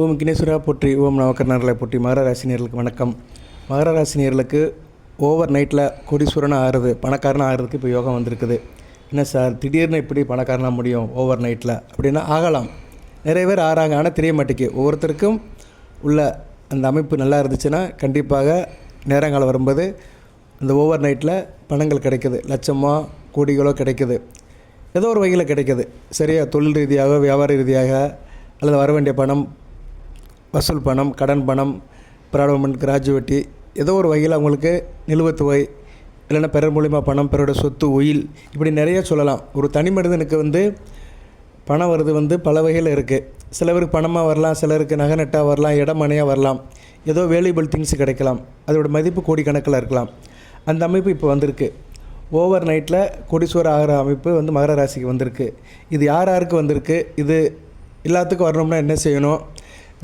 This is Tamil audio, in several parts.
ஓம் கினேஸ்வரா போற்றி, ஓம் நவக்கர்ணர்களை போற்றி. மகர ராசினியர்களுக்கு வணக்கம். மகர ராசினியர்களுக்கு ஓவர் நைட்டில் கோடீஸ்வரனாக ஆகிறது, பணக்காரனாக ஆகிறதுக்கு இப்போ யோகம் வந்திருக்குது. என்ன சார் திடீர்னு எப்படி பணக்காரனாக முடியும் ஓவர் நைட்டில் அப்படின்னா? ஆகலாம், நிறைய பேர் ஆறாங்க, ஆனால் தெரிய மாட்டேங்கு. ஒவ்வொருத்தருக்கும் உள்ள அந்த அமைப்பு நல்லா இருந்துச்சுன்னா கண்டிப்பாக நேரங்கள் வரும்போது அந்த ஓவர் நைட்டில் பணங்கள் கிடைக்குது, லட்சமோ கோடிகளோ கிடைக்குது, ஏதோ ஒரு வகையில் கிடைக்குது. சரியா, தொழில் ரீதியாக, வியாபார ரீதியாக, அல்லது வர வேண்டிய பணம், வசூல் பணம், கடன் பணம், பிராடமெண்ட், கிராஜுவேட்டி, ஏதோ ஒரு வகையில் அவங்களுக்கு நிலுவைத் தொகை, இல்லைன்னா பிறர் மூலிமா பணம், பிறரோட சொத்து, உயில், இப்படி நிறைய சொல்லலாம். ஒரு தனி மனிதனுக்கு பணம் வருது பல வகையில் இருக்குது. சிலருக்கு பணமாக வரலாம், சிலருக்கு நகை நட்டாக வரலாம், இடமனையாக வரலாம், ஏதோ வேல்யூபிள் திங்ஸ் கிடைக்கலாம், அதோட மதிப்பு கோடிக்கணக்கில் இருக்கலாம். அந்த அமைப்பு இப்போ வந்திருக்கு. ஓவர் நைட்டில் கோடீஸ்வரர் ஆகிற அமைப்பு மகர ராசிக்கு வந்திருக்கு. இது யாருக்கு வந்திருக்கு? இது எல்லாத்துக்கும் வரணும்னா என்ன செய்யணும்?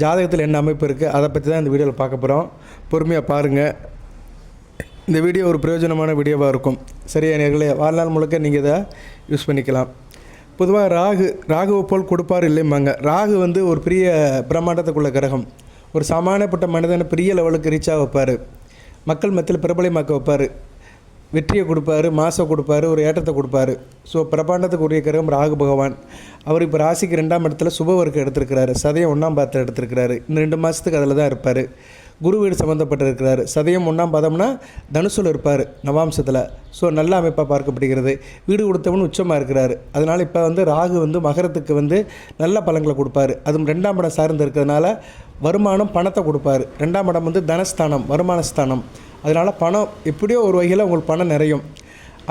ஜாதகத்தில் என்ன அமைப்பு இருக்குது, அதை பற்றி தான் இந்த வீடியோவில் பார்க்க போகிறோம். பொறுமையாக பாருங்கள். இந்த வீடியோ ஒரு பிரயோஜனமான வீடியோவாக இருக்கும். சரியா நேர்களே, வாழ்நாள் முழுக்க நீங்கள் இதை யூஸ் பண்ணிக்கலாம். பொதுவாக ராகுவை போல் கொடுப்பார் இல்லைம்பாங்க. ராகு ஒரு பெரிய பிரம்மாண்டத்துக்குள்ள கிரகம். ஒரு சாமானியப்பட்ட மனிதனை பெரிய லெவலுக்கு ரீச்சாக வைப்பார், மக்கள் மத்தியில் பிரபலமாக்க வைப்பார், வெற்றியை கொடுப்பாரு, மாசை கொடுப்பாரு, ஒரு ஏற்றத்தை கொடுப்பாரு. ஸோ பிரபாண்டத்துக்கு உரிய கிரகம் ராகு பகவான். அவர் இப்போ ராசிக்கு 2ஆம் இடத்துல சுபவர்க்கு எடுத்திருக்கிறாரு, சதயம் 1ஆம் பாதத்தில் எடுத்திருக்கிறாரு. இன்னும் 2 மாதத்துக்கு அதில் தான் இருப்பார். குரு வீடு சம்மந்தப்பட்டிருக்கிறாரு. சதயம் 1ஆம் பாதம்னா தனுசில் இருப்பார், நவாம்சத்தில். ஸோ நல்ல அமைப்பாக பார்க்கப்படுகிறது. வீடு கொடுத்தவன் உச்சமாக இருக்கிறாரு. அதனால் இப்போ ராகு மகரத்துக்கு நல்ல பலன்களை கொடுப்பாரு. அதுவும் 2ஆம் இடம் சார்ந்து இருக்கிறதுனால வருமானம், பணத்தை கொடுப்பாரு. 2ஆம் இடம் தனஸ்தானம், வருமான ஸ்தானம். அதனால் பணம் எப்படியோ ஒரு வகையில் உங்களுக்கு பணம் நிறையும்.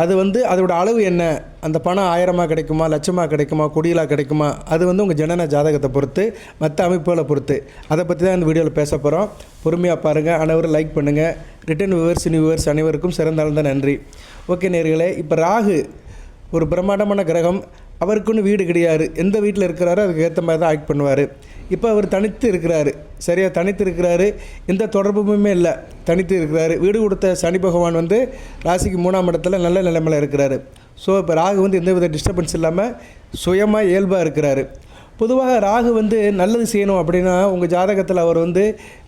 அது அதோட அளவு என்ன, அந்த பணம் 1000மாக கிடைக்குமா, லட்சமாக கிடைக்குமா, கோடியிலாக கிடைக்குமா, அது உங்கள் ஜனன ஜாதகத்தை பொறுத்து, மற்ற அமைப்புகளை பொறுத்து. அதை பற்றி தான் இந்த வீடியோவில் பேச போகிறோம். பொறுமையாக பாருங்கள். அனைவரும் லைக் பண்ணுங்கள். ரிட்டன் வியூவர்ஸ் அனைவருக்கும் சிறந்தாழ்ந்த நன்றி. ஓகே நேர்களே, இப்போ ராகு ஒரு பிரம்மாண்டமான கிரகம். அவருக்குன்னு வீடு கிடையாது. எந்த வீட்டில் இருக்கிறாரோ அதுக்கு ஏற்ற மாதிரி தான் ஆக்ட் பண்ணுவார். இப்போ அவர் தனித்து இருக்கிறாரு. சரியாக தனித்து இருக்கிறாரு, எந்த தொடர்புமே இல்லை, தனித்து இருக்கிறாரு. வீடு கொடுத்த சனி பகவான் ராசிக்கு 3ஆம் இடத்துல நல்ல நிலைமையில் இருக்கிறாரு. ஸோ இப்போ ராகு எந்த வித டிஸ்டர்பன்ஸ் இல்லாமல் சுயமாக இயல்பாக இருக்கிறாரு. பொதுவாக ராகு நல்லது செய்யணும் அப்படின்னா உங்கள் ஜாதகத்தில் அவர்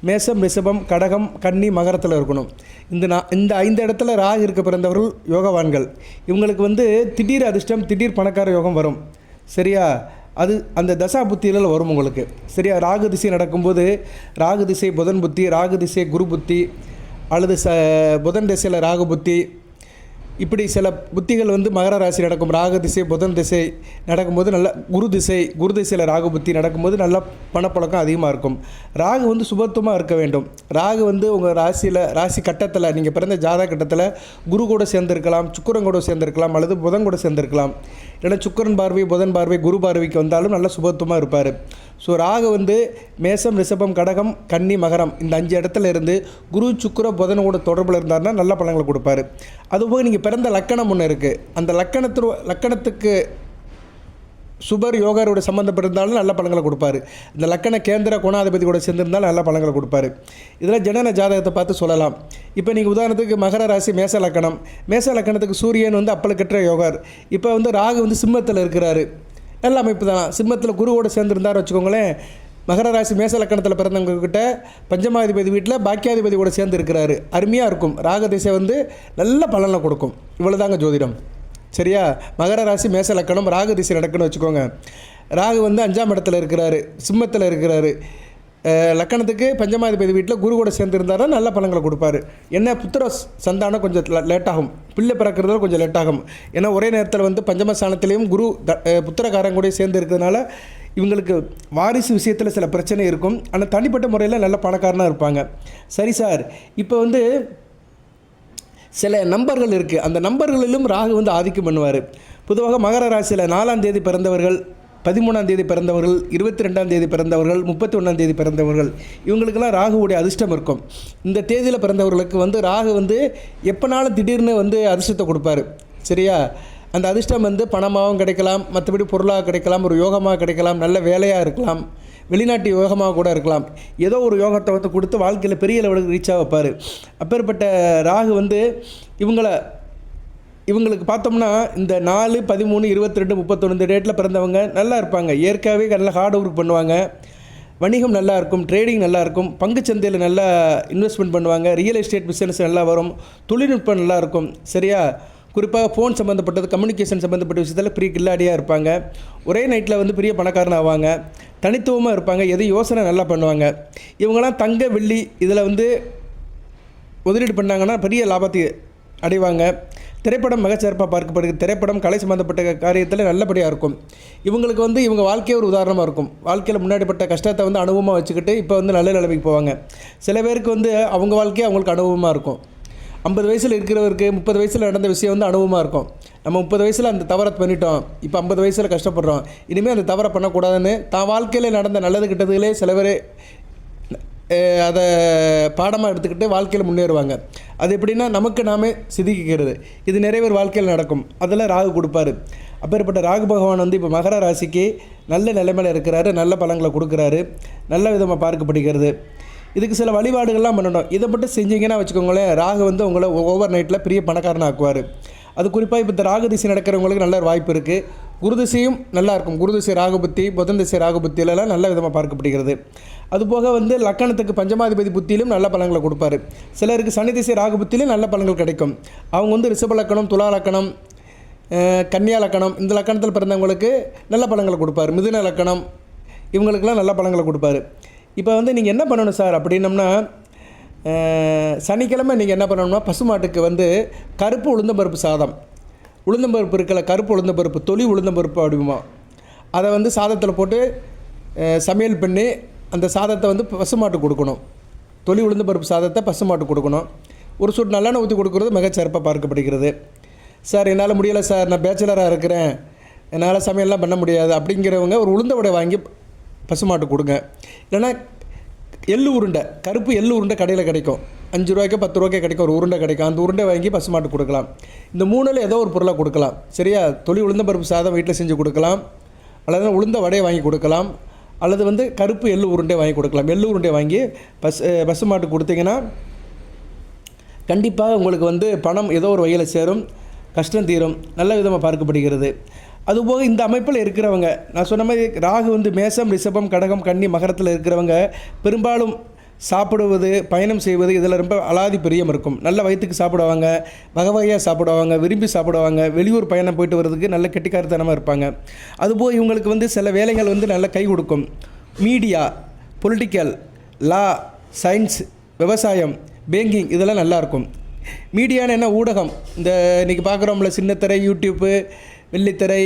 மேசம், ரிஷபம், கடகம், கன்னி, மகரத்தில் இருக்கணும். இந்த 5 இடத்துல ராகு இருக்க பிறந்தவர்கள் யோகவான்கள். இவங்களுக்கு திடீர் அதிர்ஷ்டம், திடீர் பணக்கார யோகம் வரும். சரியா, அது அந்த தசா புத்தியில் வரும் உங்களுக்கு. சரியா, ராகு திசை நடக்கும்போது, ராகு திசை புதன் புத்தி, ராகு திசை குரு புத்தி, அல்லது புதன் திசையில் ராகு புத்தி, இப்படி சில புத்திகள் மகர ராசி நடக்கும். ராகு திசை, புதன் திசை நடக்கும்போது நல்ல குரு திசையில் ராகு புத்தி நடக்கும்போது நல்ல பணப்பழக்கம் அதிகமாக இருக்கும். ராகு சுபத்துவமாக இருக்க வேண்டும். ராகு உங்கள் ராசி கட்டத்தில், நீங்கள் பிறந்த ஜாதக கட்டத்தில் குரு கூட சேர்ந்திருக்கலாம், சுக்கிரன் கூட சேர்ந்திருக்கலாம், அல்லது புதன் கூட சேர்ந்திருக்கலாம். இல்லைன்னா சுக்கிரன் பார்வை, புதன் பார்வை, குரு பார்வைக்கு வந்தாலும் நல்ல சுபத்துவமாக இருப்பார். ஸோ ராகு மேசம், ரிஷபம், கடகம், கன்னி, மகரம், இந்த 5 இடத்துல இருந்து குரு, சுக்கிர, புதனோட தொடர்பில் இருந்தார்னா நல்ல பலன்களை கொடுப்பாரு. அதுபோக நீங்கள் பிறந்த லக்கணம் ஒன்று இருக்குது. அந்த லக்கணத்துக்கு சுபர் யோகாரோட சம்மந்தப்பட்டிருந்தாலும் நல்ல பலன்களை கொடுப்பாரு. இந்த லக்கண கேந்திர கோணாதிபதி கூட சேர்ந்திருந்தாலும் நல்ல பலன்களை கொடுப்பாரு. இதில் ஜனன ஜாதகத்தை பார்த்து சொல்லலாம். இப்போ நீங்கள் உதாரணத்துக்கு மகர ராசி மேச லக்கணத்துக்கு சூரியன் அப்பலுக்கற்ற யோகார். இப்போ ராகு சிம்மத்தில் இருக்கிறாரு. நல்ல அமைப்பு தான். சிம்மத்தில் குருவோடு சேர்ந்துருந்தார் வச்சுக்கோங்களேன். மகர ராசி மேச லக்கணத்தில் பிறந்தவங்கக்கிட்ட பஞ்சமாதிபதி வீட்டில் பாக்கியாதிபதி கூட சேர்ந்து இருக்கிறாரு. அருமையாக இருக்கும். ராகு திசை நல்ல பலனை கொடுக்கும். இவ்வளோதாங்க ஜோதிடம். சரியா, மகர ராசி மேச லக்கணம், ராகு திசை நடக்குன்னு வச்சுக்கோங்க. ராகு 5ஆம் இடத்துல இருக்கிறாரு, சிம்மத்தில் இருக்கிறாரு. லக்கணத்துக்கு பஞ்சமாதிபதி வீட்டில் குரு கூட சேர்ந்துருந்தாரா நல்ல பலன்களை கொடுப்பாரு. என்ன புத்திர சந்தானம் கொஞ்சம் லேட்டாகும், பிள்ளை பிறக்கிறதுல கொஞ்சம் லேட்டாகும். ஏன்னா ஒரே நேரத்தில் பஞ்சமஸ்தானத்திலையும் குரு புத்திரக்காரன் கூட சேர்ந்து இருக்கிறதுனால இவங்களுக்கு வாரிசு விஷயத்தில் சில பிரச்சனை இருக்கும். ஆனால் தனிப்பட்ட முறையில் நல்ல பணக்காரனாக இருப்பாங்க. சரி சார், இப்போ சில நம்பர்கள் இருக்குது. அந்த நம்பர்களிலும் ராகு ஆதிக்கம் பண்ணுவார். பொதுவாக மகர ராசியில் 4ஆம் தேதி பிறந்தவர்கள், 13ஆம் தேதி பிறந்தவர்கள், 22ஆம் தேதி பிறந்தவர்கள், 31ஆம் தேதி பிறந்தவர்கள், இவங்களுக்கெல்லாம் ராகுவுடைய அதிர்ஷ்டம் இருக்கும். இந்த தேதியில் பிறந்தவர்களுக்கு ராகு எப்போனாலும் திடீர்னு அதிர்ஷ்டத்தை கொடுப்பாரு. சரியா, அந்த அதிர்ஷ்டம் பணமாகவும் கிடைக்கலாம், மற்றபடி பொருளாக கிடைக்கலாம், ஒரு யோகமாக கிடைக்கலாம், நல்ல வேலையாக இருக்கலாம், வெளிநாட்டு யோகமாக கூட இருக்கலாம். ஏதோ ஒரு யோகத்தை கொடுத்து வாழ்க்கையில் பெரிய லெவலுக்கு ரீச் ஆக வைப்பார். அப்பேற்பட்ட ராகு இவங்களுக்கு பார்த்தோம்னா இந்த 4, 13, 22, 31 இந்த டேட்டில் பிறந்தவங்க நல்லா இருப்பாங்க. இயற்கையாகவே நல்லா ஹார்ட் ஒர்க் பண்ணுவாங்க. வணிகம் நல்லா இருக்கும், ட்ரேடிங் நல்லா இருக்கும், பங்குச்சந்தையில் நல்லா இன்வெஸ்ட்மெண்ட் பண்ணுவாங்க, ரியல் எஸ்டேட் பிஸ்னஸ் நல்லா வரும், தொழில்நுட்பம் நல்லா இருக்கும். சரியா? குறிப்பாக ஃபோன் சம்மந்தப்பட்டது, கம்யூனிகேஷன் சம்மந்தப்பட்ட விஷயத்தில் பெரிய கில்லாடியாக இருப்பாங்க. ஒரே நைட்டில் வந்து பெரிய பணக்காரன் ஆவாங்க. தனித்துவமாக இருப்பாங்க. எதுவும் யோசனை நல்லா பண்ணுவாங்க. இவங்களாம் தங்க வெள்ளி இதில் வந்து முதலீடு பண்ணாங்கன்னா பெரிய லாபத்தை அடைவாங்க. திரைப்படம் மிகச்சிறப்பாக பார்க்கப்படுகிறது. திரைப்படம் கலை சம்மந்தப்பட்ட காரியத்தில் நல்லபடியாக இருக்கும். இவங்களுக்கு வந்து இவங்க வாழ்க்கையே ஒரு உதாரணமாக இருக்கும். வாழ்க்கையில் முன்னாடிப்பட்ட கஷ்டத்தை வந்து அனுபவமாக வச்சுக்கிட்டு இப்போ வந்து நல்ல நிலைமைக்கு போவாங்க. சில பேருக்கு வந்து அவங்க வாழ்க்கையே அவங்களுக்கு அனுபவமாக இருக்கும். 50 வயசில் இருக்கிறவருக்கு 30 வயசில் நடந்த விஷயம் வந்து அனுபவமாக இருக்கும். நம்ம 30 வயசில் அந்த தவறை பண்ணிட்டோம், இப்போ 50 வயசில் கஷ்டப்படுறோம், இனிமேல் அந்த தவறை பண்ணக்கூடாதுன்னு தான் வாழ்க்கையில் நடந்த நல்லது கிட்டதுகளே சில பேர் அதை பாடமாக எடுத்துக்கிட்டு வாழ்க்கையில் முன்னேறுவாங்க. அது எப்படின்னா நமக்கு நாமே சிந்திக்கிறது. இது நிறைய பேர் வாழ்க்கையில் நடக்கும். அதெல்லாம் ராகு கொடுப்பாரு. அப்பேற்பட்ட ராகு பகவான் வந்து இப்போ மகர ராசிக்கு நல்ல நிலைமையில் இருக்கிறாரு, நல்ல பலன்களை கொடுக்குறாரு, நல்ல விதமாக பார்க்கப்படுகிறது. இதுக்கு சில வழிபாடுகள்லாம் பண்ணணும். இதை மட்டும் செஞ்சீங்கன்னா வச்சுக்கோங்களேன், ராகு வந்து உங்களை ஓவர் நைட்டில் பெரிய பணக்காரன் ஆக்குவார். அது குறிப்பாக இப்போ இந்த ராகு திசை நடக்கிறவங்களுக்கு நல்ல வாய்ப்பு இருக்குது. குரு திசையும் நல்லாயிருக்கும். குரு திசை ராகு புத்தி, புதன் திசை ராகு புத்தியிலலாம் நல்ல விதமாக பார்க்கப்படுகிறது. அதுபோக வந்து லக்கணத்துக்கு பஞ்சமாதிபதி புத்தியிலும் நல்ல பலன்களை கொடுப்பாரு. சிலருக்கு சனி திசை ராகு புத்தியிலும் நல்ல பலன்கள் கிடைக்கும். அவங்க வந்து ரிஷப லக்கணம், துலா லக்கணம், கன்னியா லக்கணம் இந்த லக்கணத்தில் பிறந்தவங்களுக்கு நல்ல பலன்களை கொடுப்பார். மிதுன லக்கணம் இவங்களுக்கெல்லாம் நல்ல பலன்களை கொடுப்பாரு. இப்போ வந்து நீங்கள் என்ன பண்ணணும் சார் அப்படின்னம்னா, சனிக்கிழமை நீங்கள் என்ன பண்ணணும்னா, பசுமாட்டுக்கு வந்து கருப்பு உளுந்தம்பருப்பு சாதம், உளுந்தம்பருப்பு இருக்கல, கருப்பு உளுந்தம்பருப்பு, தொளி உளுந்தம்பருப்பு அப்படிமா, அதை வந்து சாதத்தில் போட்டு சமையல் பண்ணி அந்த சாதத்தை வந்து பசுமாட்டு கொடுக்கணும். தொளி உளுந்தம்பருப்பு சாதத்தை பசுமாட்டு கொடுக்கணும். ஒரு சொட்டு நல்லெண்ணெய் ஊற்றி கொடுக்குறது மிகச்சிறப்பாக பார்க்கப்படுகிறது. சார் என்னால் முடியலை சார், நான் பேச்சுலராக இருக்கிறேன், என்னால் சமையல்லாம் பண்ண முடியாது அப்படிங்கிறவங்க ஒரு உளுந்த வடை வாங்கி பசுமாட்டு கொடுங்க. இல்லைன்னா எள்ளு உருண்டை, கருப்பு எள்ளு உருண்டை கடையில் கிடைக்கும், 5 ரூபாய்க்கு 10 ரூபாய்க்கு கிடைக்கும், ஒரு உருண்டை கிடைக்கும். அந்த உருண்டை வாங்கி பசுமாட்டு கொடுக்கலாம். இந்த 3ல் ஏதோ ஒரு பொருளாக கொடுக்கலாம். சரியா? தொளி உளுந்தம்பருப்பு சாதம் வீட்டில் செஞ்சு கொடுக்கலாம், அல்லது உளுந்த வடையை வாங்கி கொடுக்கலாம், அல்லது வந்து கருப்பு எள்ளு உருண்டை வாங்கி கொடுக்கலாம். எள்ளு உருண்டை வாங்கி பசுமாட்டு கொடுத்தீங்கன்னா கண்டிப்பாக உங்களுக்கு வந்து பணம் ஏதோ ஒரு வகையில் சேரும், கஷ்டம் தீரும், நல்ல விதமாக பார்க்கப்படுகிறது. அதுபோக இந்த அமைப்பில் இருக்கிறவங்க, நான் சொன்ன மாதிரி ராகு வந்து மேசம், ரிஷபம், கடகம், கன்னி, மகரத்தில் இருக்கிறவங்க பெரும்பாலும் சாப்பிடுவது, பயணம் செய்வது இதில் ரொம்ப அலாதி பிரியம் இருக்கும். நல்ல வயிற்றுக்கு சாப்பிடுவாங்க, வகை வகையாக சாப்பிடுவாங்க, விரும்பி சாப்பிடுவாங்க, வெளியூர் பயணம் போயிட்டு வர்றதுக்கு நல்ல கெட்டிக்காரத்தனமாக இருப்பாங்க. அதுபோக இவங்களுக்கு வந்து சில வேலைகள் வந்து நல்ல கை கொடுக்கும். மீடியா, பொலிட்டிக்கல், லா, சயின்ஸ், விவசாயம், பேங்கிங் இதெல்லாம் நல்லாயிருக்கும். மீடியான்னு என்ன, ஊடகம், இந்த இன்றைக்கி பார்க்குறோம்ல சின்னத்திரை, யூடியூப்பு, வெள்ளித்திரை,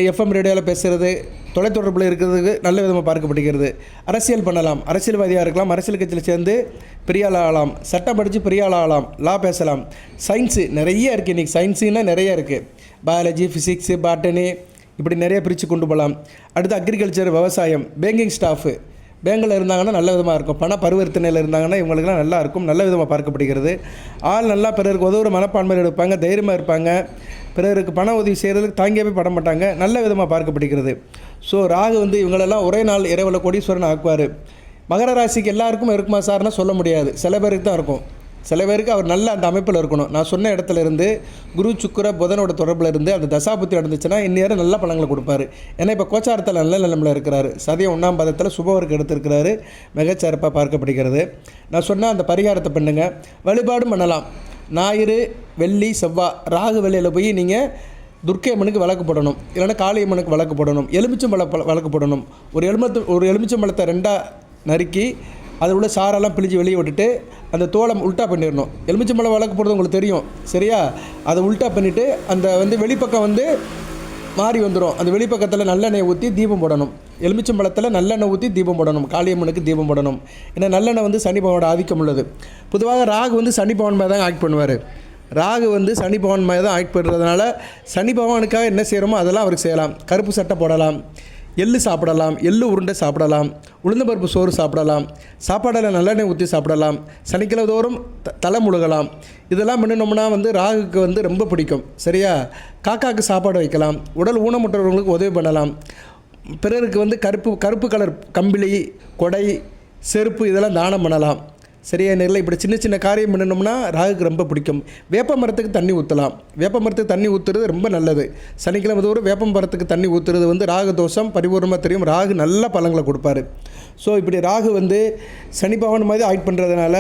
எஃப்எம் ரேடியோவில் பேசுகிறது, தொலைத்தொடர்பில் இருக்கிறதுக்கு நல்ல விதமாக பார்க்கப்படுகிறது. அரசியல் பண்ணலாம், அரசியல்வாதியாக இருக்கலாம், அரசியல் கட்சியில் சேர்ந்து பெரிய ஆள் ஆகலாம், சட்டம் படித்து பெரிய ஆள் ஆகலாம், லா பேசலாம். சயின்ஸு நிறைய இருக்குது. இன்றைக்கி சயின்ஸுன்னா நிறைய இருக்குது. பயாலஜி, ஃபிசிக்ஸு, பாட்டனி இப்படி நிறைய பிரித்து கொண்டு போகலாம். அடுத்து அக்ரிகல்ச்சர், விவசாயம், பேங்கிங் ஸ்டாஃபு, பேங்கில் இருந்தாங்கன்னா நல்ல விதமாக இருக்கும். பண பரிவர்த்தனையில் இருந்தாங்கன்னா இவங்களுக்குலாம் நல்லா இருக்கும், நல்ல விதமாக பார்க்கப்படுகிறது. ஆள் நல்லா பிறருக்கு உதவுற மனப்பான்மையில் இருப்பாங்க, தைரியமாக இருப்பாங்க, பிறருக்கு பண உதவி செய்கிறதுக்கு தாங்கியவே பட மாட்டாங்க, நல்ல விதமாக பார்க்கப்படுகிறது. ஸோ ராகு வந்து இவங்களெல்லாம் ஒரே நாள் இரவில் கோடீஸ்வரன் ஆக்குவார். மகர ராசிக்கு எல்லாருக்கும் இருக்குமா சார்னா சொல்ல முடியாது, சில பேருக்கு தான் இருக்கும். சில பேருக்கு அவர் நல்ல அந்த அமைப்பில் இருக்கணும். நான் சொன்ன இடத்துல இருந்து குரு, சுக்கிர, புதனோட தொடர்பில் இருந்து அந்த தசாபுத்தி நடந்துச்சுன்னா இந்நேரம் நல்ல பலன்களை கொடுப்பாரு. ஏன்னா இப்போ கோச்சாரத்தில் நல்ல நிலைமையில் இருக்கிறாரு. சதயம் 1ஆம் பாதத்தில் சுபவருக்கு எடுத்திருக்கிறாரு, மிகச்சிறப்பாக பார்க்கப்படுகிறது. நான் சொன்னால் அந்த பரிகாரத்தை பண்ணுங்கள், வழிபாடும் பண்ணலாம். ஞாயிறு, வெள்ளி, செவ்வாய், ராகு வெள்ளியில் போய் நீங்கள் துர்க்கை அம்மனுக்கு விளக்கு போடணும், இல்லைன்னா காளி அம்மனுக்கு விளக்கு போடணும், எலுமிச்சம்பழம் விளக்கு போடணும். ஒரு எலுமிச்சம்பழத்தை 2ஆக நறுக்கி அதில் உள்ள சாரெல்லாம் பிழிஞ்சு வெளியே விட்டுட்டு அந்த தோலை உல்ட்டா பண்ணிடணும். எலுமிச்சம்பழம் விளக்கு போடுறது உங்களுக்கு தெரியும், சரியா? அதை உல்ட்டா பண்ணிவிட்டு அந்த வந்து வெளிப்பக்கம் வந்து மாறி வந்துடும். அந்த வெளிப்பக்கத்தில் நல்லெண்ணெய் ஊற்றி தீபம் போடணும். எலுமிச்சம்பழத்தில் நல்லெண்ணெய் ஊற்றி தீபம் போடணும், காளியம்மனுக்கு தீபம் போடணும். ஏன்னா நல்லெண்ணெய் வந்து சனி பகவானோட ஆதிக்கம் உள்ளது. பொதுவாக ராகு வந்து சனி பகவான் மாதிரி தான் ஆக்ட் பண்ணுவார். ராகு வந்து சனி பகவான் மாதிரி தான் ஆக்ட் பண்ணுறதுனால சனி பகவானுக்காக என்ன செய்கிறோமோ அதெல்லாம் அவருக்கு செய்யலாம். கருப்பு சட்டை போடலாம், எள்ளு சாப்பிடலாம், எள்ளு உருண்டை சாப்பிடலாம், உளுந்தம்பருப்பு சோறு சாப்பிடலாம், சாப்பாடில் நல்லெண்ணெய் ஊற்றி சாப்பிடலாம், சனிக்கிழமை தோறும் தலை முழுகலாம். இதெல்லாம் பண்ணினோம்னா வந்து ராகுக்கு வந்து ரொம்ப பிடிக்கும், சரியா? காக்காவுக்கு சாப்பாடு வைக்கலாம், உடல் ஊனமுற்றவர்களுக்கு உதவி பண்ணலாம், பிறருக்கு வந்து கருப்பு கலர் கம்பிளி, கொடை, செருப்பு இதெல்லாம் தானம் பண்ணலாம். சரியா நேரில் இப்படி சின்ன சின்ன காரியம் பண்ணணும்னா ராகுக்கு ரொம்ப பிடிக்கும். வேப்ப மரத்துக்கு தண்ணி ஊற்றலாம். வேப்ப மரத்துக்கு தண்ணி ஊற்றுறது ரொம்ப நல்லது. சனிக்கிழமை தோறும் வேப்ப மரத்துக்கு தண்ணி ஊற்றுறது வந்து ராகு தோஷம் பரிபூர்ணமாக தெரியும். ராகு நல்ல பலன்களை கொடுப்பாரு. ஸோ இப்படி ராகு வந்து சனி பகவான் மாதிரி ஆக்ட் பண்ணுறதுனால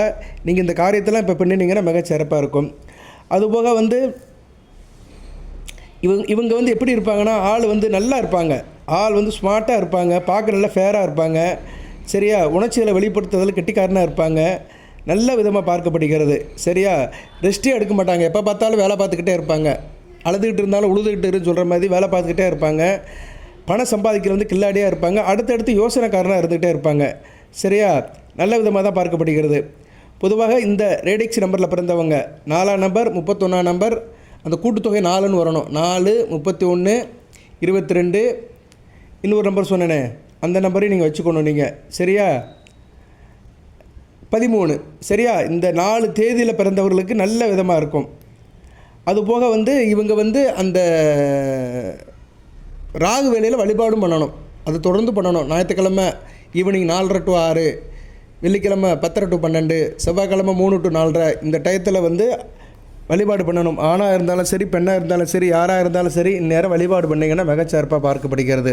நீங்கள் இந்த காரியத்தெல்லாம் இப்போ பண்ணினீங்கன்னா மிகச்சிறப்பாக இருக்கும். அதுபோக வந்து இவங்க வந்து எப்படி இருப்பாங்கன்னா, ஆள் வந்து நல்லா இருப்பாங்க. ஆள் வந்து ஸ்மார்ட்டாக இருப்பாங்க. பார்க்க நல்லா ஃபேராக இருப்பாங்க. சரியா, உணர்ச்சிகளை வெளிப்படுத்துறதில் கெட்டிக்காரனாக இருப்பாங்க. நல்ல விதமாக பார்க்கப்படுகிறது. சரியா, ரெஸ்ட்டே எடுக்க மாட்டாங்க. எப்போ பார்த்தாலும் வேலை பார்த்துக்கிட்டே இருப்பாங்க. அழுதுகிட்டு இருந்தாலும் உழுதுகிட்டு இருன்னு சொல்கிற மாதிரி வேலை பார்த்துக்கிட்டே இருப்பாங்க. பணம் சம்பாதிக்கிற வந்து கில்லாடியாக இருப்பாங்க. அடுத்தடுத்து யோசனைக்காரனாக இருந்துகிட்டே இருப்பாங்க. சரியா, நல்ல விதமாக தான் பார்க்கப்படுகிறது. பொதுவாக இந்த ரேடிக்ஸ் நம்பரில் பிறந்தவங்க 4ஆம் நம்பர் 31ஆம் நம்பர் அந்த கூட்டுத்தொகை 4ன்னு வரணும். 4 31 22 இன்னொரு நம்பர் சொன்னேனே அந்த நம்பரையும் நீங்கள் வச்சுக்கணும் நீங்கள். சரியா, 13. சரியா, இந்த 4 தேதியில் பிறந்தவர்களுக்கு நல்ல விதமாக இருக்கும். அதுபோக வந்து இவங்க வந்து அந்த ராகு வேளையில் வழிபாடும் பண்ணணும். அது தொடர்ந்து பண்ணணும். ஞாயிற்றுக்கிழமை ஈவினிங் 4:30 to 6, வெள்ளிக்கிழமை 10:30 to 12, செவ்வாய்க்கிழமை 3 to 4:30 இந்த டயத்தில் வந்து வழிபாடு பண்ணணும். ஆணாக இருந்தாலும் சரி, பெண்ணாக இருந்தாலும் சரி, யாராக இருந்தாலும் சரி, இந்நேரம் வழிபாடு பண்ணிங்கன்னா மிகச்சிறப்பாக பார்க்கப்படுகிறது.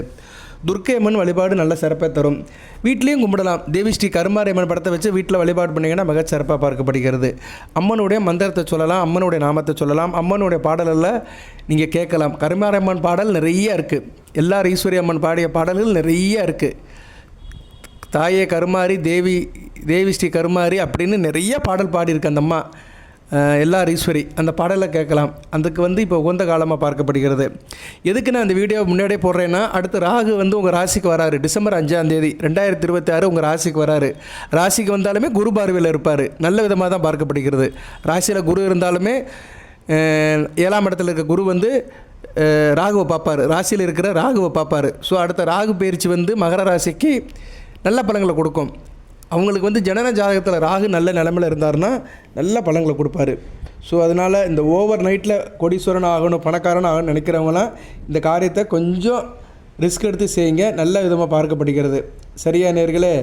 துர்க்கை அம்மன் வழிபாடு நல்ல சிறப்பை தரும். வீட்லேயும் கும்பிடலாம். தேவி ஸ்ரீ கருமாரி அம்மன் படத்தை வச்சு வீட்டில் வழிபாடு பண்ணிங்கன்னா மிகச்சிறப்பாக பார்க்கப்படுகிறது. அம்மனுடைய மந்திரத்தை சொல்லலாம், அம்மனுடைய நாமத்தை சொல்லலாம், அம்மனுடைய பாடலில் நீங்கள் கேட்கலாம். கருமாரி அம்மன் பாடல் நிறைய இருக்குது. எல்லார் ஈஸ்வரி அம்மன் பாடிய பாடல்கள் நிறைய இருக்குது. தாயே கருமாரி, தேவி ஸ்ரீ கருமாரி அப்படின்னு நிறைய பாடல் பாடியிருக்கு அந்த அம்மா. எல்லார் ஈஸ்வரி அந்த பாடலை கேட்கலாம். அதுக்கு வந்து இப்போ உகந்த காலமாக பார்க்கப்படுகிறது. எதுக்கு நான் இந்த வீடியோ முன்னாடியே போடுறேன்னா, அடுத்து ராகு வந்து உங்கள் ராசிக்கு வராரு. டிசம்பர் 5ஆம் தேதி 2026 உங்கள் ராசிக்கு வராரு. ராசிக்கு வந்தாலுமே குரு பார்வையில் இருப்பார். நல்ல விதமாக தான் பார்க்கப்படுகிறது. ராசியில் குரு இருந்தாலுமே 7ஆம் இடத்துல இருக்க குரு வந்து ராகுவை பார்ப்பார். ராசியில் இருக்கிற ராகுவை பார்ப்பார். ஸோ அடுத்த ராகு பயிற்சி வந்து மகர ராசிக்கு நல்ல பலன்களை கொடுக்கும். அவங்களுக்கு வந்து ஜனன ஜாதகத்தில் ராகு நல்ல நிலமையில் இருந்தாருன்னா நல்ல பலன்களை கொடுப்பாரு. ஸோ அதனால் இந்த ஓவர் நைட்டில் கோடீஸ்வரன் ஆகணும், பணக்காரன் ஆகணும்னு நினைக்கிறவங்களாம் இந்த காரியத்தை கொஞ்சம் ரிஸ்க் எடுத்து செய்யுங்க. நல்ல விதமாக பார்க்கப்படுகிறது. சரியா நேர்களே,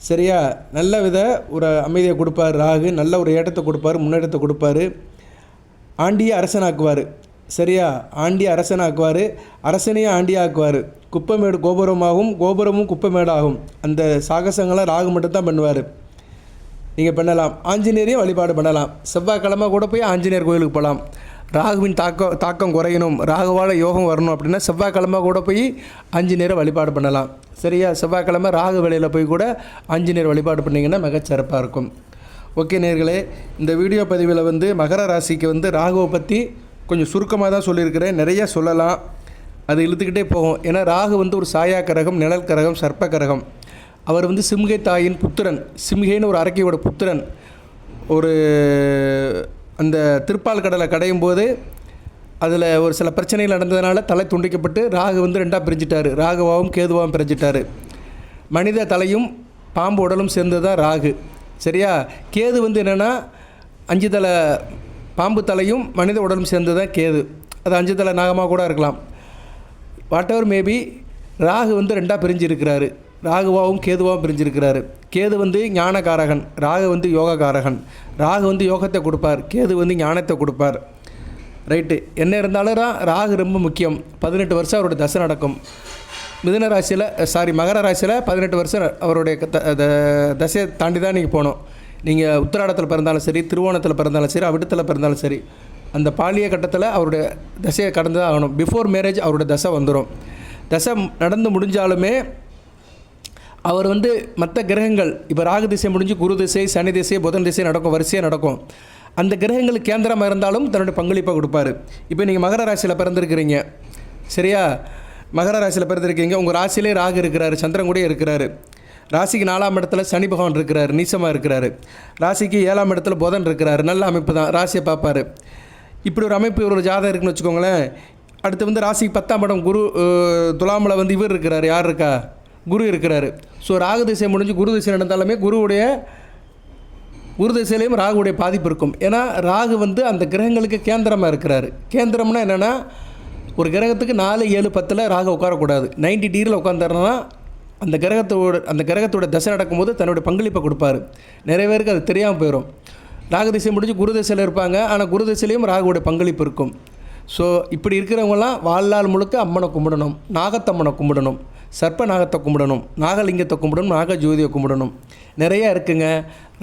சரியா, நல்ல வித ஒரு அமைதியை கொடுப்பார் ராகு. நல்ல ஒரு ஏற்றத்தை கொடுப்பார், முன்னேற்றத்தை கொடுப்பார். ஆண்டியை அரசனாக்குவார். சரியா, ஆண்டி அரசனாக்குவார், அரசனையும் ஆண்டியாக்குவார். குப்பமேடு கோபுரமாகும், கோபுரமும் குப்பமேடாகும். அந்த சாகசங்களை ராகு மட்டும்தான் பண்ணுவார். நீங்கள் பண்ணலாம். ஆஞ்சநேயரையும் வழிபாடு பண்ணலாம். செவ்வாய்க்கிழமை கூட போய் ஆஞ்சநேயர் கோயிலுக்கு போகலாம். ராகுவின் தாக்கம் குறையணும், ராகுவால் யோகம் வரணும் அப்படின்னா செவ்வாய்க்கிழமை கூட போய் ஆஞ்சநேயரை வழிபாடு பண்ணலாம். சரியா, செவ்வாய்க்கிழமை ராகு வேளையில் போய் கூட ஆஞ்சநேயர் வழிபாடு பண்ணிங்கன்னா மிகச்சிறப்பாக இருக்கும். ஓகே நேர்களே, இந்த வீடியோ பதிவில் வந்து மகர ராசிக்கு வந்து ராகுவை பற்றி கொஞ்சம் சுருக்கமாக தான் சொல்லியிருக்கிறேன். நிறைய சொல்லலாம், அது இழுத்துக்கிட்டே போகும். ஏன்னா ராகு வந்து ஒரு சாயா கரகம், நிழல் கரகம், சர்ப்ப கரகம். அவர் வந்து சிம்கை தாயின் புத்திரன். சிம்கைன்னு ஒரு அரக்கியோட புத்திரன். ஒரு அந்த திருப்பால் கடலை கடையும் போது அதில் ஒரு சில பிரச்சனைகள் நடந்ததுனால தலை துண்டிக்கப்பட்டு ராகு வந்து 2ஆக பிரிஞ்சிட்டார். ராகுவாவும் கேதுவாவும் பிரிஞ்சிட்டார். மனித தலையும் பாம்பு உடலும் சேர்ந்து தான் ராகு. சரியா, கேது வந்து என்னென்னா 5 தலை பாம்பு தலையும் மனித உடலும் சேர்ந்து தான் கேது. அது 5 தலை நாகமாக கூட இருக்கலாம். வாட் எவர் மேபி, ராகு வந்து 2ஆக பிரிஞ்சிருக்கிறாரு. ராகுவாவும் கேதுவாகவும் பிரிஞ்சிருக்கிறாரு. கேது வந்து ஞானகாரகன், ராகு வந்து யோகக்காரகன். ராகு வந்து யோகத்தை கொடுப்பார், கேது வந்து ஞானத்தை கொடுப்பார். ரைட்டு, என்ன இருந்தாலும் ராகு ரொம்ப முக்கியம். 18 வருஷம் அவருடைய தசை நடக்கும். மிதுன ராசியில் மகர ராசியில் 18 வருஷம் அவருடைய தசையை தாண்டி தான் நீங்கள் போகணும். நீங்கள் உத்திராடத்தில் பிறந்தாலும் சரி, திருவோணத்தில் பிறந்தாலும் சரி, அவிட்டத்தில் பிறந்தாலும் சரி, அந்த பாலிய கட்டத்தில் அவருடைய தசையை கடந்து தான் ஆகணும். பிஃபோர் மேரேஜ் அவருடைய தசை வந்துடும். தசை நடந்து முடிஞ்சாலுமே அவர் வந்து மற்ற கிரகங்கள் இப்போ ராகு திசை முடிஞ்சு குரு திசை, சனி திசை, புதன் திசை நடக்கும், வரிசையாக நடக்கும். அந்த கிரகங்களுக்கு கேந்திரமாக இருந்தாலும் தன்னுடைய பங்களிப்பை கொடுப்பார். இப்போ நீங்கள் மகர ராசியில் பிறந்திருக்கிறீங்க. சரியா, மகர ராசியில் பிறந்திருக்கீங்க. உங்கள் ராசியிலே ராகு இருக்கிறாரு, சந்திரன் கூட இருக்கிறாரு. ராசிக்கு 4ஆம் இடத்துல சனி பகவான் இருக்கிறார், நீசமாக இருக்கிறாரு. ராசிக்கு 7ஆம் இடத்துல புதன் இருக்கிறார், நல்ல அமைப்பு தான், ராசியை பார்ப்பார். இப்படி ஒரு அமைப்பு ஒரு ஜாதகம் இருக்குன்னு வச்சுக்கோங்களேன். அடுத்து வந்து ராசிக்கு 10ஆம் இடம் குரு, துலாமில் வந்து இவர் இருக்கிறார், யார் இருக்கா, குரு இருக்கிறார். ஸோ ராகு திசை முடிஞ்சு குரு திசை நடந்தாலுமே குரு திசையிலையும் ராகுடைய பாதிப்பு இருக்கும். ஏன்னா ராகு வந்து அந்த கிரகங்களுக்கு கேந்திரமாக இருக்கிறார். கேந்திரம்னா என்னென்னா, ஒரு கிரகத்துக்கு 4, 7, 10 ராகு உட்காரக்கூடாது. 90 டிகிரியில் உட்காந்துறனா அந்த கிரகத்தோட தசை நடக்கும்போது தன்னுடைய பங்களிப்பை கொடுப்பாரு. நிறைய பேருக்கு அது தெரியாமல் போயிடும். ராகு திசை முடிஞ்சு குரு திசையில் இருப்பாங்க, ஆனால் குரு திசையிலையும் ராகுவோட பங்களிப்பு இருக்கும். ஸோ இப்படி இருக்கிறவங்களாம் வாழ்நாள் முழுக்க அம்மனை கும்பிடணும், நாகத்தம்மனை கும்பிடணும், சர்ப்ப நாகத்தை கும்பிடணும், நாகலிங்கத்தை கும்பிடணும், நாக ஜோதியை கும்பிடணும். நிறையா இருக்குங்க.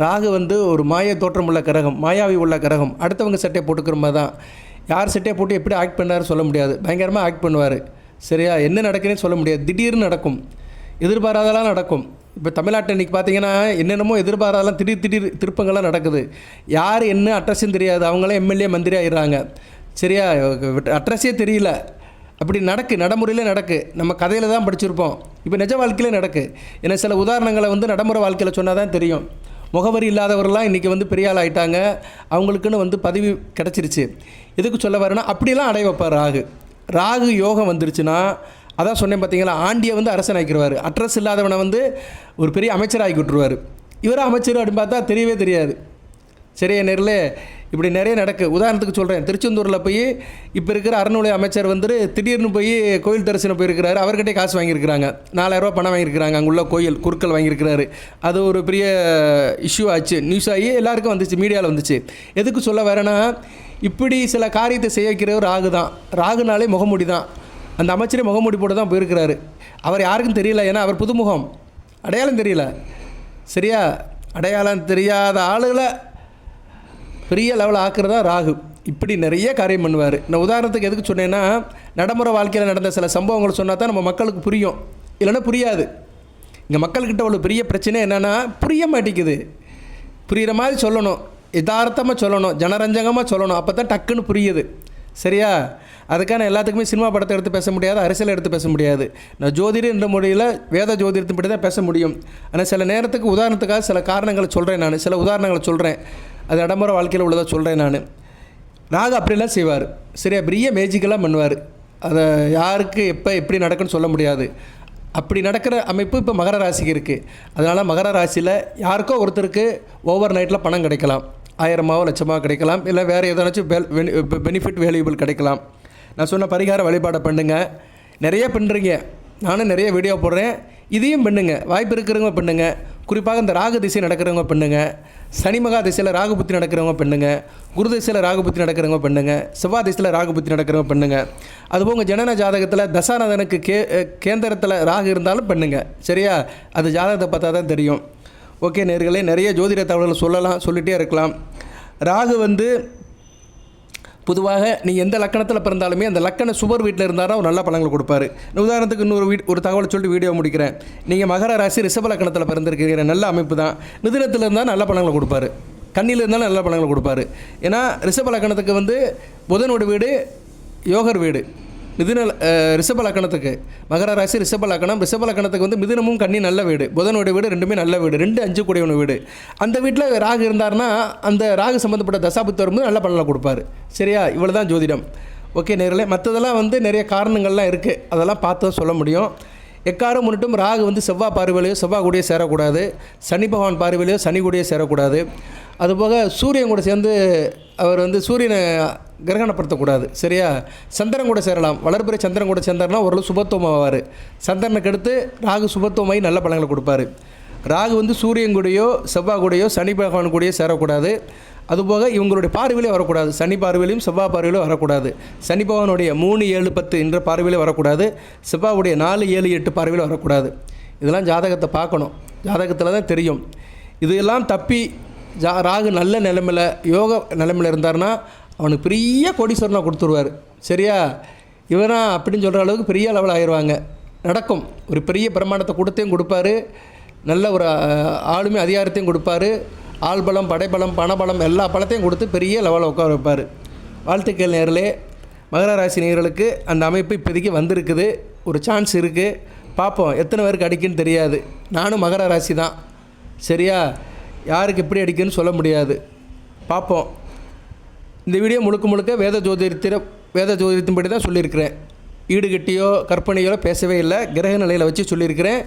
ராகு ஒரு மாய தோற்றம் உள்ள கிரகம், மாயாவி உள்ள கிரகம். அடுத்தவங்க சட்டையை போட்டுக்கிற மாதிரி தான். யார் சட்டையை போட்டு எப்படி ஆக்ட் பண்ணார் சொல்ல முடியாது. பயங்கரமாக ஆக்ட் பண்ணுவார். சரியா, என்ன நடக்குதுன்னு சொல்ல முடியாது. திடீர்னு நடக்கும், எதிர்பாராதெல்லாம் நடக்கும். இப்போ தமிழ்நாட்டில் இன்றைக்கி பார்த்தீங்கன்னா என்னென்னமோ எதிர்பாராதெல்லாம் திடீர் திருப்பங்கள்லாம் நடக்குது. யார் என்ன அட்ரஸும் தெரியாது, அவங்களாம் எம்எல்ஏ மந்திரி ஆகிடுறாங்க. சரியா, அட்ரஸே தெரியல. அப்படி நடைமுறையில் நடக்கு. நம்ம கதையில் தான் படிச்சிருப்போம், இப்போ நிஜ வாழ்க்கையில் நடக்கு. ஏன்னா சில உதாரணங்களை நடைமுறை வாழ்க்கையில் சொன்னால் தான் தெரியும். முகவரி இல்லாதவர்கள்லாம் இன்றைக்கி பெரிய ஆள் ஆகிட்டாங்க, அவங்களுக்குன்னு பதவி கிடச்சிருச்சு. எதுக்கு சொல்ல வரேன்னா, அப்படிலாம் அடைய வைப்பார் ராகு யோகம் வந்துருச்சுன்னா. அதான் சொன்னேன் பார்த்தீங்களா, ஆண்டியை அரசன் ஆக்கிடுவார். அட்ரஸ் இல்லாதவனை ஒரு பெரிய அமைச்சராகி விட்டுருவார். இவராக அமைச்சர் அப்படின்னு பார்த்தா தெரியவே தெரியாது. சரியா, நேரில் இப்படி நிறைய நடக்கு. உதாரணத்துக்கு சொல்கிறேன், திருச்செந்தூரில் போய் இப்போ இருக்கிற அறநிலை அமைச்சர் திடீர்னு போய் கோயில் தரிசனம் போயிருக்கிறாரு. அவர்கிட்டே காசு வாங்கியிருக்கிறாங்க, 4000 ரூபா பணம் வாங்கியிருக்கிறாங்க. அங்கே உள்ள கோயில் குறுக்கள் வாங்கியிருக்கிறாரு. அது ஒரு பெரிய இஷ்யூ ஆச்சு, நியூஸ் ஆகி எல்லாருக்கும் வந்துச்சு, மீடியாவில் வந்துச்சு. எதுக்கு சொல்ல வரேன்னா, இப்படி சில காரியத்தை செய்ய வைக்கிறவர் ராகு தான். ராகுனாலே முகமூடி தான். அந்த அமைச்சரே முகமூடி போட்டு தான் போயிருக்கிறாரு. அவர் யாருக்கும் தெரியல, ஏன்னா அவர் புதுமுகம், அடையாளம் தெரியல. சரியா, அடையாளம் தெரியாத ஆளுகளை பெரிய லெவலில் ஆக்குறதா ராகு. இப்படி நிறைய காரியம் பண்ணுவார். நான் உதாரணத்துக்கு எதுக்கு சொன்னேன்னா, நடைமுறை வாழ்க்கையில் நடந்த சில சம்பவங்களை சொன்னால் தான் நம்ம மக்களுக்கு புரியும், இல்லைன்னா புரியாது. இங்கே மக்கள்கிட்ட உள்ள பெரிய பிரச்சனை என்னென்னா, புரிய மாட்டேங்குது. புரிகிற மாதிரி சொல்லணும், யதார்த்தமாக சொல்லணும், ஜனரஞ்சகமாக சொல்லணும், அப்போ தான் டக்குன்னு புரியுது. சரியா, அதுக்கான எல்லாத்துக்குமே சினிமா படத்தை எடுத்து பேச முடியாது, அரசியல் எடுத்து பேச முடியாது. நான் ஜோதிடர் என்ற முறையில் வேத ஜோதிடத்தின் படி தான் பேச முடியும். ஆனால் சில நேரத்துக்கு உதாரணத்துக்காக சில காரணங்களை சொல்கிறேன், நான் சில உதாரணங்களை சொல்கிறேன், அது நடைமுறை வாழ்க்கையில் உள்ளதாக சொல்கிறேன் நான். ராகு அப்படிலாம் செய்வார். சரியா, பெரிய மேஜிக்கெல்லாம் பண்ணுவார். அதை யாருக்கு எப்போ எப்படி நடக்குன்னு சொல்ல முடியாது. அப்படி நடக்கிற அமைப்பு இப்போ மகர ராசிக்கு இருக்குது. அதனால் மகர ராசியில் யாருக்கோ ஒருத்தருக்கு ஓவர் நைட்டில் பணம் கிடைக்கலாம், 1000 லட்சமாக கிடைக்கலாம், இல்லை வேறு எதனாச்சும் பெனிஃபிட் வேல்யூபிள் கிடைக்கலாம். நான் சொன்ன பரிகார வழிபாடை பண்ணுங்கள். நிறைய பண்ணுறீங்க, நானும் நிறைய வீடியோ போடுறேன், இதையும் பண்ணுங்கள். வாய்ப்பு இருக்கிறவங்க பண்ணுங்கள். குறிப்பாக இந்த ராகு திசை நடக்கிறவங்க பண்ணுங்கள், சனி மகா திசையில் ராகு புத்தி நடக்கிறவங்க பண்ணுங்கள், குரு திசையில் ராகு புத்தி நடக்கிறவங்க பண்ணுங்கள், செவ்வாய் திசையில் ராகு புத்தி நடக்கிறவங்க பண்ணுங்கள். அதுபோல் உங்கள் ஜனன ஜாதகத்தில் தசாநாதனுக்கு கேந்திரத்தில் ராகு இருந்தாலும் பண்ணுங்கள். சரியா, அது ஜாதகத்தை பார்த்தா தான் தெரியும். ஓகே நேர்களே, நிறைய ஜோதிட தகவல்கள் சொல்லிகிட்டே இருக்கலாம். ராகு பொதுவாக நீங்கள் எந்த லக்கணத்தில் பிறந்தாலுமே அந்த லக்கண சுபர் வீட்டில் இருந்தாலும் ஒரு நல்ல பலன்கள் கொடுப்பார். உதாரணத்துக்கு ஒரு தகவலை சொல்லிட்டு வீடியோ முடிக்கிறேன். நீங்கள் மகர ராசி ரிஷப லக்கணத்தில் பிறந்திருக்கிற நல்ல அமைப்பு தான். மிதுனத்தில் இருந்தால் நல்ல பலன்களை கொடுப்பாரு, கண்ணியில் இருந்தாலும் நல்ல பலன்களை கொடுப்பாரு. ஏன்னா ரிஷப லக்கணத்துக்கு புதனோட வீடு யோகர் வீடு. ரிஷப லக்கணத்துக்கு மகர ராசி ரிஷப லக்கணத்துக்கு மிதுனமும் கன்னி நல்ல வீடு, புதனோட வீடு ரெண்டுமே நல்ல வீடு, 2 5 கூடியவன வீடு. அந்த வீட்டில் ராகு இருந்தார்னா அந்த ராகு சம்மந்தப்பட்ட தசாபுத்தி வரும்போது நல்ல பலனை கொடுப்பாரு. சரியா, இவ்வளோ தான் ஜோதிடம். ஓகே நேர்களே, மற்றதெல்லாம் நிறைய காரணங்கள்லாம் இருக்குது, அதெல்லாம் பார்த்து சொல்ல முடியும். எக்காரும் முன்னிட்டும் ராகு செவ்வாய் பார்வையிலையோ செவ்வாய் கூடயே சேரக்கூடாது, சனி பகவான் பார்வையிலையோ சனி கூடயே சேரக்கூடாது. அதுபோக சூரியன் கூட சேர்ந்து அவர் சூரியனை கிரகணப்படுத்தக்கூடாது. சரியா, சந்திரன் கூட சேரலாம். வளர்பிறை சந்திரன் கூட சேர்ந்தார்னா ஓரளவு சுபத்துவம் ஆவார். சந்திரனுக்கு அடுத்து ராகு சுபத்துவமாகி நல்ல பலன்களை கொடுப்பார். ராகு சூரியன் கூடயோ செவ்வாய் கூடயோ சனி பகவான் கூடயோ சேரக்கூடாது. அதுபோக இவங்களுடைய பார்வையிலே வரக்கூடாது. சனி பார்வையிலையும் செவ்வாய் பார்வையிலும் வரக்கூடாது. சனி பகவானுடைய 3 7 10 என்ற பார்வையிலே வரக்கூடாது. செவ்வாவுடைய 4 7 8 பார்வையில் வரக்கூடாது. இதெல்லாம் ஜாதகத்தை பார்க்கணும், ஜாதகத்தில் தான் தெரியும். இதெல்லாம் தப்பி ராகு நல்ல நிலைமையில் யோக நிலைமையில் இருந்தார்னா அவனுக்கு பெரிய கோடீஸ்வரனாக கொடுத்துருவார். சரியா, இவனா அப்படின்னு சொல்கிற அளவுக்கு பெரிய லெவல் ஆயிடுவாங்க. நடக்கும். ஒரு பெரிய பிரமாண்டத்தை கொடுப்பார், நல்ல ஒரு ஆளுமை அதிகாரத்தையும் கொடுப்பார், ஆள்பலம் படைபலம் பணபலம் எல்லா பலத்தையும் கொடுத்து பெரிய லெவலில் உட்கார வைப்பார். வாழ்த்துக்கள் நேர்களே. மகர ராசி நேயர்களுக்கு அந்த அமைப்பு இப்போதைக்கு வந்திருக்குது, ஒரு சான்ஸ் இருக்குது. பார்ப்போம் எத்தனை பேருக்கு அடிக்குன்னு தெரியாது. நானும் மகர ராசி தான். சரியா, யாருக்கு எப்படி அடிக்குன்னு சொல்ல முடியாது, பார்ப்போம். இந்த வீடியோ முழுக்க வேத ஜோதிடத்தின்படி தான் சொல்லியிருக்கிறேன். ஈடுகட்டியோ கற்பனையோ பேசவே இல்லை, கிரக நிலையில் வச்சு சொல்லியிருக்கிறேன்.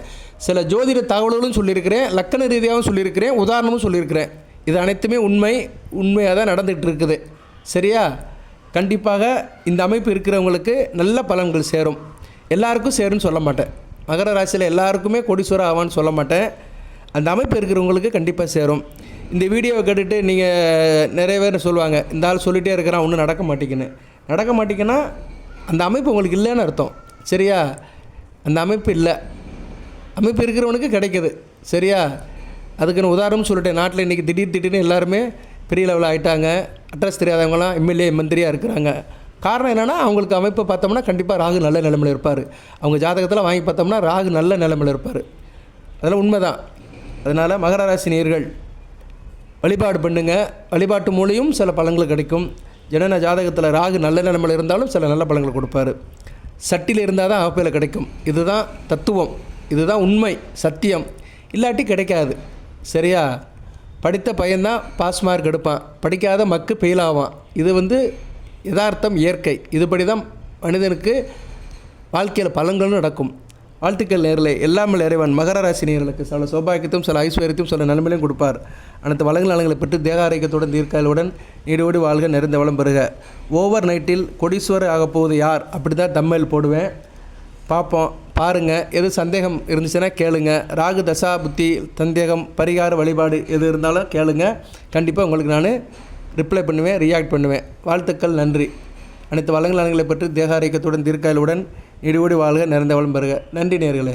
சில ஜோதிட தகவல்களும் சொல்லியிருக்கிறேன், லக்கண ரீதியாகவும் சொல்லியிருக்கிறேன், உதாரணமும் சொல்லியிருக்கிறேன். இது அனைத்துமே உண்மையாக தான் நடந்துகிட்டு இருக்குது. சரியா, கண்டிப்பாக இந்த அமைப்பு இருக்கிறவங்களுக்கு நல்ல பலன்கள் சேரும். எல்லாருக்கும் சேரும்னு சொல்ல மாட்டேன். மகர ராசியில் எல்லாருக்குமே கோடீஸ்வரர் ஆவான்னு சொல்ல மாட்டேன். அந்த அமைப்பு இருக்கிறவங்களுக்கு கண்டிப்பாக சேரும். இந்த வீடியோவை கேட்டுட்டு நீங்கள் நிறைய பேர் சொல்லுவாங்க, இந்த ஆள் சொல்லிகிட்டே இருக்கிறான் ஒன்றும் நடக்க மாட்டேங்குன்னா அந்த அமைப்பு உங்களுக்கு இல்லைன்னு அர்த்தம். சரியா? அந்த அமைப்பு இல்லை, அமைப்பு இருக்கிறவனுக்கு கிடைக்கிது. சரியா? அதுக்குன்னு உதாரணம் சொல்லிட்டேன். நாட்டில் இன்றைக்கி திடீர்னு எல்லாருமே பெரிய லெவலில் ஆகிட்டாங்க. அட்ரஸ் தெரியாதவங்களாம் எம்எல்ஏ மந்திரியாக இருக்கிறாங்க. காரணம் என்னென்னா, அவங்களுக்கு அமைப்பை பார்த்தோம்னா கண்டிப்பாக ராகு நல்ல நிலைமையில் இருப்பார். அவங்க ஜாதகத்தில் வாங்கி பார்த்தோம்னா ராகு நல்ல நிலைமையில் இருப்பார். அதெல்லாம் உண்மை தான். அதனால் மகர ராசி நேயர்கள் வழிபாடு பண்ணுங்கள். வழிபாட்டு மூலியும் சில பலன்கள் கிடைக்கும். ஜனன ஜாதகத்தில் ராகு நல்ல நிலைமையில் இருந்தாலும் சில நல்ல பலன்கள் கொடுப்பார். சட்டியில் இருந்தால் தான் ஆப்பையில் கிடைக்கும். இதுதான் தத்துவம், இதுதான் உண்மை, சத்தியம். இல்லாட்டி கிடைக்காது. சரியா? படித்த பையன்தான் பாஸ் மார்க் எடுப்பான், படிக்காத மக்கு ஃபெயில் ஆவான். இது யதார்த்தம், இயற்கை. இதுபடி தான் மனிதனுக்கு வாழ்க்கையில் பலன்களும் நடக்கும். வாழ்த்துக்கள் நேர்களே. எல்லாமல் இறைவன் மகர ராசி நேயர்களுக்கு சில சௌபாகியத்தையும் சில ஐஸ்வர்யத்தையும் சில நன்மையும் கொடுப்பார். அனைத்து வளங்கள் நலங்களை பெற்று தேக ஆரோக்கியத்துடன் தீர்க்காலுடன் நீடோடி வாழ்க, நிறைந்த வளம் பெறுக. ஓவர் நைட்டில் கோடீஸ்வரர் ஆகப்போகுது யார், அப்படி தான் தம்மையில் போடுவேன். பார்ப்போம், பாருங்கள். எது சந்தேகம் இருந்துச்சுன்னா கேளுங்க. ராகு தசா புத்தி சந்தேகம் பரிகார வழிபாடு எது இருந்தாலும் கேளுங்க. கண்டிப்பாக உங்களுக்கு நான் ரிப்ளை பண்ணுவேன், ரியாக்ட் பண்ணுவேன். வாழ்த்துக்கள், நன்றி. அனைத்து வளங்கள் நலங்களை பெற்று தேக ஆரோக்கியத்துடன் தீர்க்காலுடன் நீடோடி வாழ்க, நிறைந்த வளம் பெறுக. நன்றி நேயர்களே.